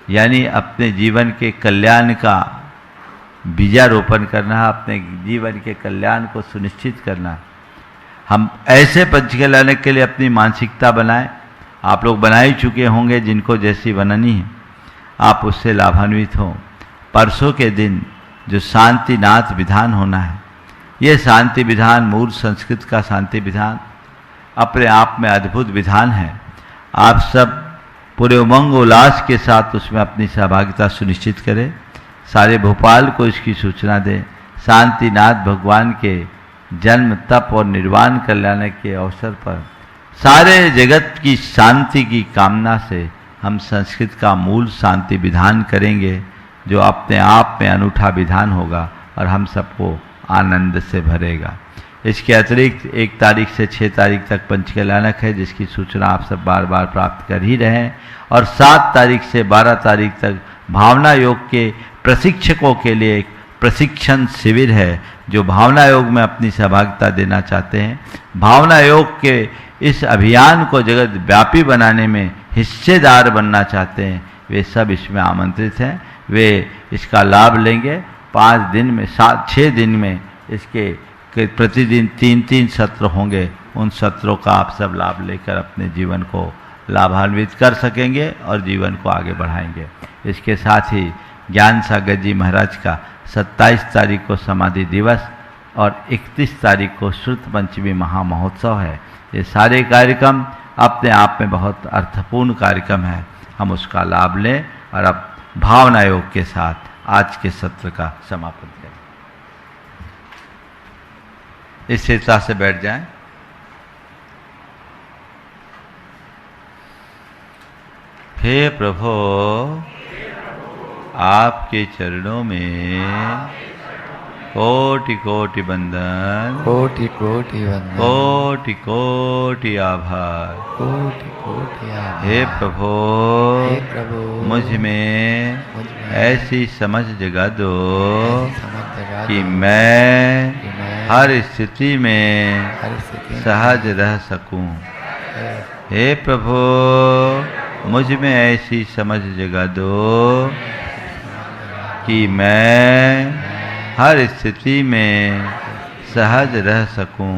यानी अपने जीवन के कल्याण का बीजारोपण करना, अपने जीवन के कल्याण को सुनिश्चित करना। हम ऐसे पंचकल्याणक के लिए अपनी मानसिकता बनाएं। आप लोग बना ही चुके होंगे, जिनको जैसी बनानी है आप उससे लाभान्वित हों। परसों के दिन जो शांतिनाथ विधान होना है, ये शांति विधान मूल संस्कृत का शांति विधान अपने आप में अद्भुत विधान है। आप सब पूरे उमंग उल्लास के साथ उसमें अपनी सहभागिता सुनिश्चित करें। सारे भोपाल को इसकी सूचना दें। शांतिनाथ भगवान के जन्म, तप और निर्वाण कल्याण के अवसर पर सारे जगत की शांति की कामना से हम संस्कृत का मूल शांति विधान करेंगे, जो अपने आप में अनूठा विधान होगा और हम सबको आनंद से भरेगा। इसके अतिरिक्त 1 तारीख से 6 तारीख तक पंचकल्याणक है, जिसकी सूचना आप सब बार बार प्राप्त कर ही रहे हैं। और 7 तारीख से 12 तारीख तक भावना योग के प्रशिक्षकों के लिए एक प्रशिक्षण शिविर है। जो भावना योग में अपनी सहभागिता देना चाहते हैं, भावना योग के इस अभियान को जगत व्यापी बनाने में हिस्सेदार बनना चाहते हैं, वे सब इसमें आमंत्रित हैं। वे इसका लाभ लेंगे। 5 दिन में 6 दिन में इसके प्रतिदिन 3-3 सत्र होंगे। उन सत्रों का आप सब लाभ लेकर अपने जीवन को लाभान्वित कर सकेंगे और जीवन को आगे बढ़ाएंगे। इसके साथ ही ज्ञान सागर जी महाराज का 27 तारीख को समाधि दिवस और 31 तारीख को श्रुत पंचमी महामहोत्सव है। ये सारे कार्यक्रम अपने आप में बहुत अर्थपूर्ण कार्यक्रम है। हम उसका लाभ लें और अब भावना योग के साथ आज के सत्र का समापन करें। इस स्थिरता से बैठ जाएं। हे प्रभु, आपके चरणों में कोटि कोटि वंदन, कोटि कोटि वंदन, कोटि कोटि आभार। कोटि कोटि आभार। हे प्रभु, हे प्रभु, मुझ में ऐसी समझ जगा दो कि मैं हर स्थिति में सहज रह सकूं। हे प्रभु, मुझ में ऐसी समझ जगा दो कि मैं हर स्थिति में सहज रह सकूं।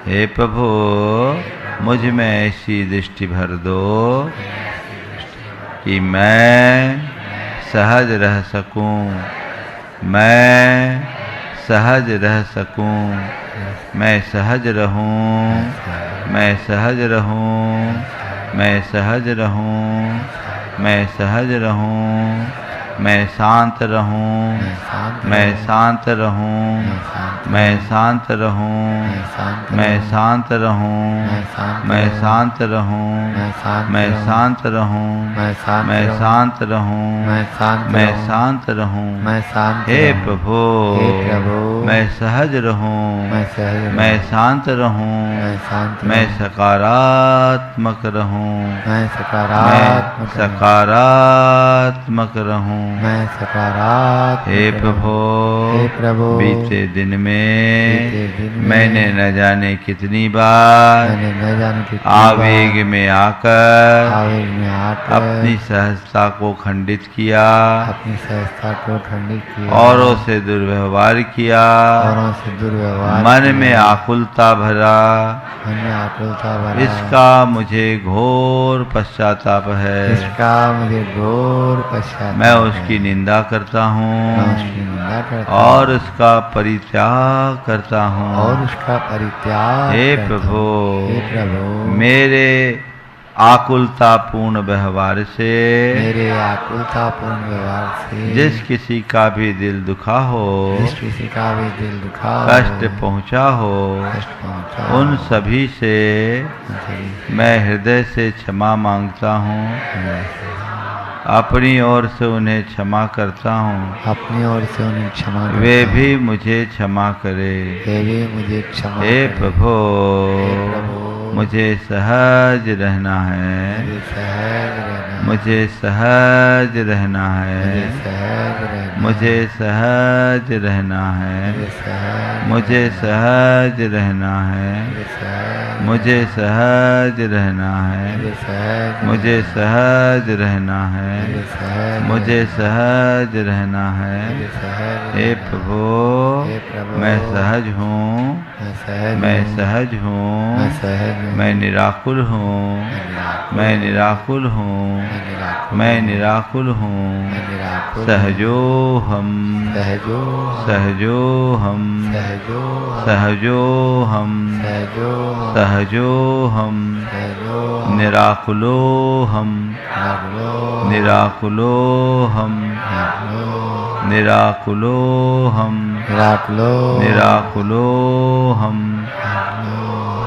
हे प्रभु, मुझ में ऐसी दृष्टि भर दो कि मैं सहज रह सकूं, मैं सहज रह सकूं, मैं सहज रहूं, मैं सहज रहूं, मैं सहज रहूं, मैं सहज रहूं, मैं शांत रहूं, मैं शांत रहूं, मैं शांत रहूं, मैं शांत रहूं, मैं शांत रहूं, मैं शांत रहूं, मैं शांत रहूं, मैं शांत रहूं। हे प्रभु, मैं सहज रहूं, मैं शांत रहूं, मैं सकारात्मक रहूं, मैं सकारात्मक रहूं। मैं सकारात्मक। हे प्रभु, बीते दिन में मैंने न जाने कितनी बार आवेग में आकर अपनी सहजता को खंडित किया, औरों से दुर्व्यवहार किया, मन में आकुलता भरा। इसका मुझे घोर पश्चाताप है। मैं उसकी निंदा करता हूँ और उसका परित्याग करता हूँ। हे प्रभु, मेरे आकुलतापूर्ण व्यवहार से जिस किसी का भी दिल दुखा हो, कष्ट पहुँचा हो, उन सभी से मैं हृदय से क्षमा मांगता हूँ। अपनी ओर से उन्हें क्षमा करता हूँ। अपनी ओर से उन्हें क्षमा। वे भी मुझे क्षमा करे। हे प्रभु, मुझे सहज रहना है, मुझे सहज रहना है, मुझे सहज रहना है, मुझे सहज रहना है, मुझे सहज रहना है, मुझे सहज रहना है, मुझे सहज रहना है। हे प्रभु, मैं सहज हूँ, मैं सहज हूँ, मैं निराकुल हूँ, मैं निराकुल हूँ, मैं निराकुल हूँ। सहजो हम, सहजो हम, सहजो हम, सहजो हम, निराकुलो हम, निराकुलो हम, निराकुलो हम, निराकुलो हम।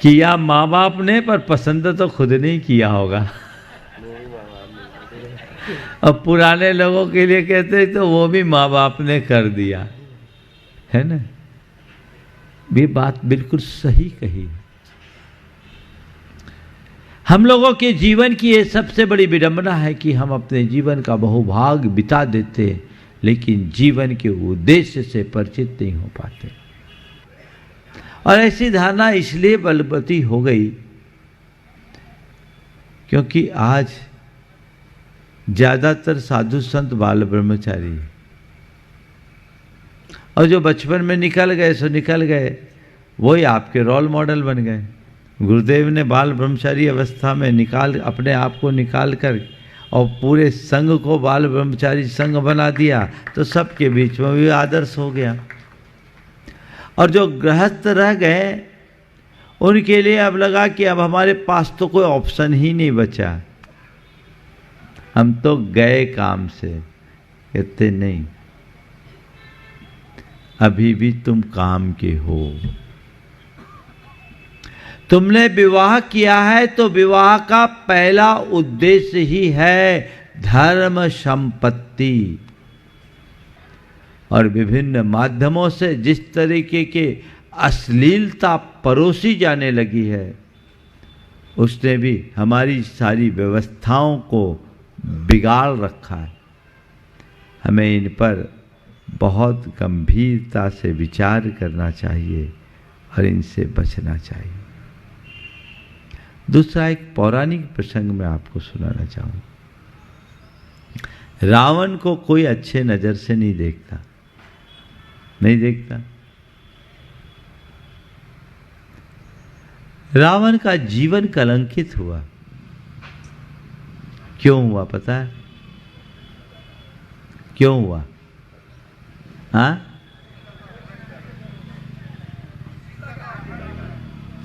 किया माँ बाप ने, पर पसंद तो खुद नहीं किया होगा। अब पुराने लोगों के लिए कहते तो वो भी माँ बाप ने कर दिया, है ना। ये बात बिल्कुल सही कही। हम लोगों के जीवन की ये सबसे बड़ी विडंबना है कि हम अपने जीवन का बहुभाग बिता देते, लेकिन जीवन के उद्देश्य से परिचित नहीं हो पाते। और ऐसी धारणा इसलिए बलवती हो गई क्योंकि आज ज्यादातर साधु संत बाल ब्रह्मचारी, और जो बचपन में निकल गए सो निकल गए, वही आपके रोल मॉडल बन गए। गुरुदेव ने बाल ब्रह्मचारी अवस्था में अपने आप को निकाल कर और पूरे संघ को बाल ब्रह्मचारी संघ बना दिया, तो सबके बीच में भी आदर्श हो गया। और जो गृहस्थ रह गए उनके लिए अब लगा कि अब हमारे पास तो कोई ऑप्शन ही नहीं बचा, हम तो गए काम से। कहते नहीं, अभी भी तुम काम के हो। तुमने विवाह किया है तो विवाह का पहला उद्देश्य ही है धर्म संपत्ति। और विभिन्न माध्यमों से जिस तरीके के अश्लीलता परोसी जाने लगी है, उसने भी हमारी सारी व्यवस्थाओं को बिगाड़ रखा है। हमें इन पर बहुत गंभीरता से विचार करना चाहिए और इनसे बचना चाहिए। दूसरा एक पौराणिक प्रसंग मैं आपको सुनाना चाहूँगा। रावण को कोई अच्छे नज़र से नहीं देखता, नहीं देखता। रावण का जीवन कलंकित हुआ। क्यों हुआ पता है? क्यों हुआ? हाँ,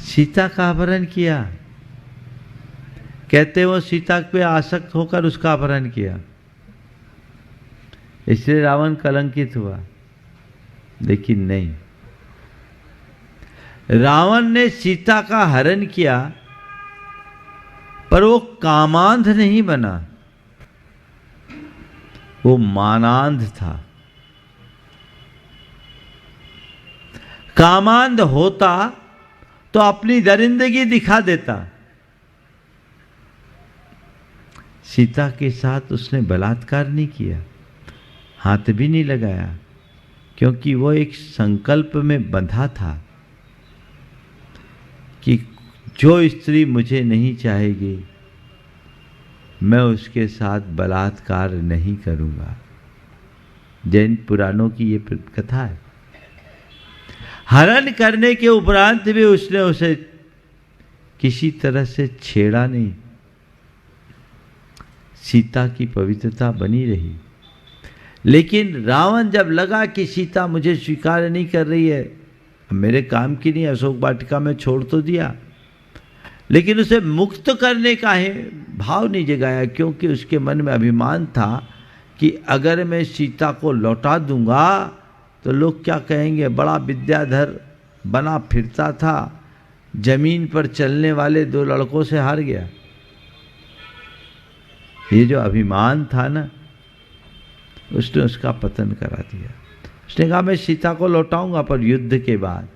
सीता का अपहरण किया। कहते वो सीता पे आसक्त होकर उसका अपहरण किया, इसलिए रावण कलंकित हुआ। लेकिन नहीं, रावण ने सीता का हरण किया, पर वो कामांध नहीं बना, वो मानांध था। कामांध होता तो अपनी दरिंदगी दिखा देता। सीता के साथ उसने बलात्कार नहीं किया, हाथ भी नहीं लगाया, क्योंकि वो एक संकल्प में बंधा था कि जो स्त्री मुझे नहीं चाहेगी मैं उसके साथ बलात्कार नहीं करूंगा। जैन पुराणों की ये कथा है। हरण करने के उपरांत भी उसने उसे किसी तरह से छेड़ा नहीं। सीता की पवित्रता बनी रही। लेकिन रावण जब लगा कि सीता मुझे स्वीकार नहीं कर रही है, मेरे काम की नहीं, अशोक वाटिका में छोड़ तो दिया, लेकिन उसे मुक्त करने का भाव नहीं जगाया, क्योंकि उसके मन में अभिमान था कि अगर मैं सीता को लौटा दूंगा तो लोग क्या कहेंगे, बड़ा विद्याधर बना फिरता था, जमीन पर चलने वाले 2 लड़कों से हार गया। ये जो अभिमान था ना, उसने उसका पतन करा दिया। उसने कहा मैं सीता को लौटाऊंगा, पर युद्ध के बाद।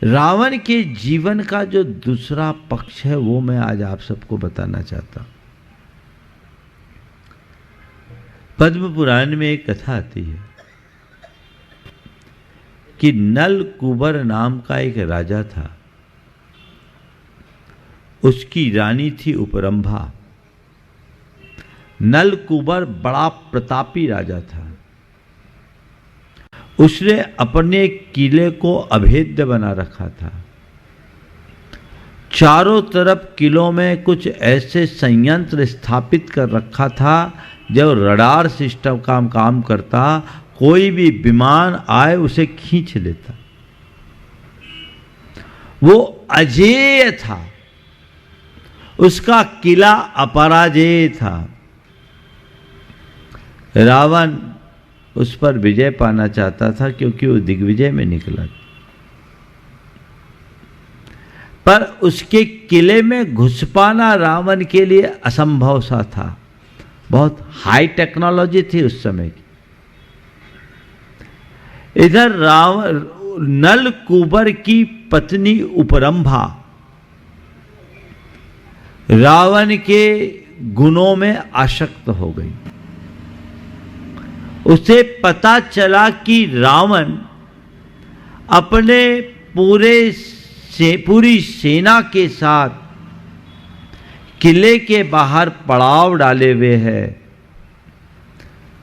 रावण के जीवन का जो दूसरा पक्ष है वो मैं आज आप सबको बताना चाहता हूं। पद्म पुराण में एक कथा आती है कि नल कुबर नाम का एक राजा था। उसकी रानी थी उपरंभा। नल कुबर बड़ा प्रतापी राजा था। उसने अपने किले को अभेद्य बना रखा था। चारों तरफ किलों में कुछ ऐसे संयंत्र स्थापित कर रखा था जो रडार सिस्टम का काम करता, कोई भी विमान आए उसे खींच लेता। वो अजेय था, उसका किला अपराजेय था। रावण उस पर विजय पाना चाहता था, क्योंकि वो दिग्विजय में निकला। पर उसके किले में घुस पाना रावण के लिए असंभव सा था। बहुत हाई टेक्नोलॉजी थी उस समय की। इधर रावण नल कुबर की पत्नी उपरंभा रावण के गुणों में आसक्त हो गई। उसे पता चला कि रावण अपने पूरी सेना के साथ किले के बाहर पड़ाव डाले हुए है,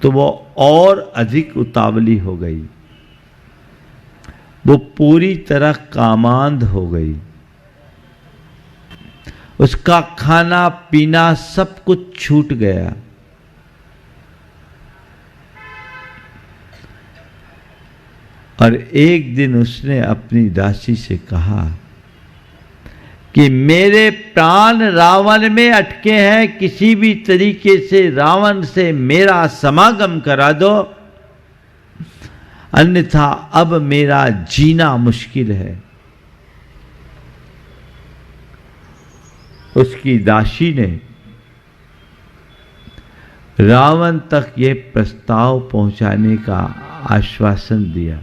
तो वो और अधिक उतावली हो गई। वो पूरी तरह कामांध हो गई। उसका खाना पीना सब कुछ छूट गया। और एक दिन उसने अपनी दासी से कहा कि मेरे प्राण रावण में अटके हैं, किसी भी तरीके से रावण से मेरा समागम करा दो, अन्यथा अब मेरा जीना मुश्किल है। उसकी दासी ने रावण तक यह प्रस्ताव पहुंचाने का आश्वासन दिया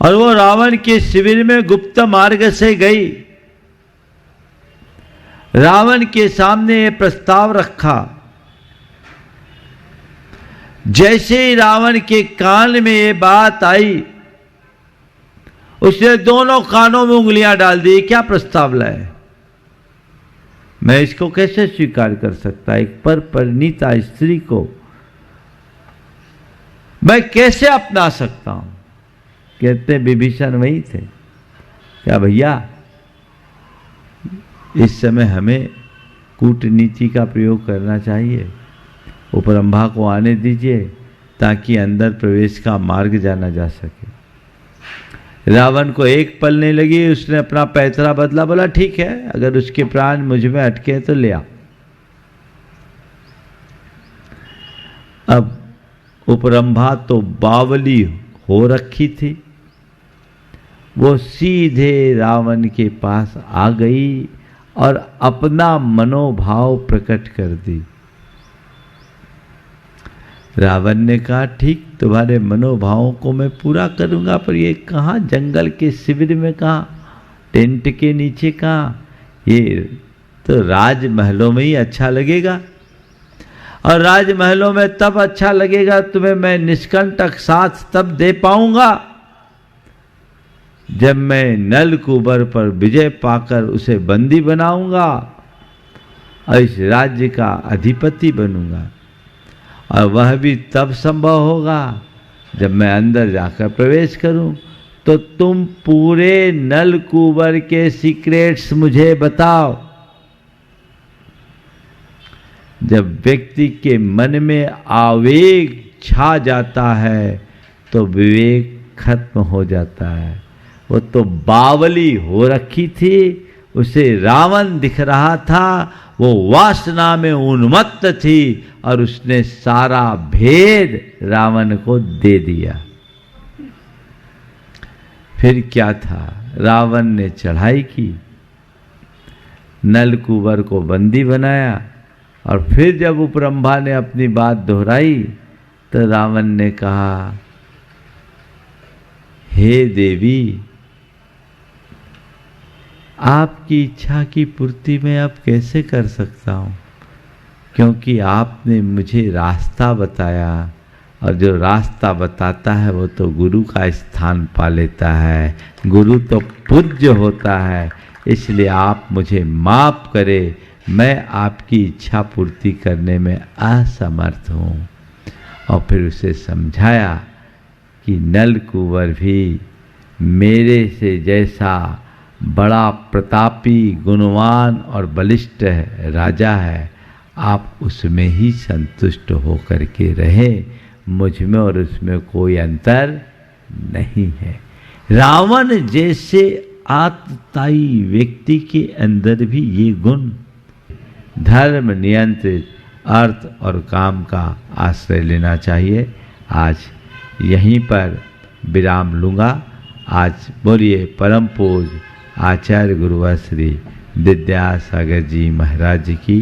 और वो रावण के शिविर में गुप्त मार्ग से गई। रावण के सामने ये प्रस्ताव रखा। जैसे ही रावण के कान में ये बात आई, उसने दोनों कानों में उंगलियां डाल दी। क्या प्रस्ताव लाए? मैं इसको कैसे स्वीकार कर सकता? एक परिणीता स्त्री को मैं कैसे अपना सकता हूं? कहते विभीषण वही थे। क्या भैया, इस समय हमें कूटनीति का प्रयोग करना चाहिए। उपरंभा को आने दीजिए ताकि अंदर प्रवेश का मार्ग जाना जा सके। रावण को एक पल नहीं लगी, उसने अपना पैतरा बदला, बोला ठीक है, अगर उसके प्राण मुझ में अटके तो ले आ। अब उपरंभा तो बावली हो रखी थी। वो सीधे रावण के पास आ गई और अपना मनोभाव प्रकट कर दी। रावण ने कहा ठीक, तुम्हारे मनोभावों को मैं पूरा करूंगा, पर ये कहाँ, जंगल के शिविर में कहाँ, टेंट के नीचे कहाँ? ये तो राजमहलों में ही अच्छा लगेगा। और राजमहलों में तब अच्छा लगेगा तुम्हें मैं निष्कंटक साथ तब दे पाऊंगा जब मैं नल कुबर पर विजय पाकर उसे बंदी बनाऊंगा और इस राज्य का अधिपति बनूंगा। और वह भी तब संभव होगा जब मैं अंदर जाकर प्रवेश करूं। तो तुम पूरे नल कुबर के सीक्रेट्स मुझे बताओ। जब व्यक्ति के मन में आवेग छा जाता है तो विवेक खत्म हो जाता है। वो तो बावली हो रखी थी, उसे रावण दिख रहा था, वो वासना में उन्मत्त थी और उसने सारा भेद रावण को दे दिया। फिर क्या था? रावण ने चढ़ाई की, नल कुबर को बंदी बनाया और फिर जब उपरंभा ने अपनी बात दोहराई तो रावण ने कहा, हे देवी, आपकी इच्छा की पूर्ति मैं अब कैसे कर सकता हूँ, क्योंकि आपने मुझे रास्ता बताया और जो रास्ता बताता है वो तो गुरु का स्थान पा लेता है। गुरु तो पूज्य होता है, इसलिए आप मुझे माफ करें, मैं आपकी इच्छा पूर्ति करने में असमर्थ हूँ। और फिर उसे समझाया कि नल कुंवर भी मेरे से जैसा बड़ा प्रतापी, गुणवान और बलिष्ठ राजा है, आप उसमें ही संतुष्ट होकर के रहें, मुझ में और उसमें कोई अंतर नहीं है। रावण जैसे आतताई व्यक्ति के अंदर भी ये गुण, धर्म नियंत्रित अर्थ और काम का आश्रय लेना चाहिए। आज यहीं पर विराम लूँगा। आज बोलिए परम पूज्य आचार्य गुरुवर श्री विद्यासागर जी महाराज की।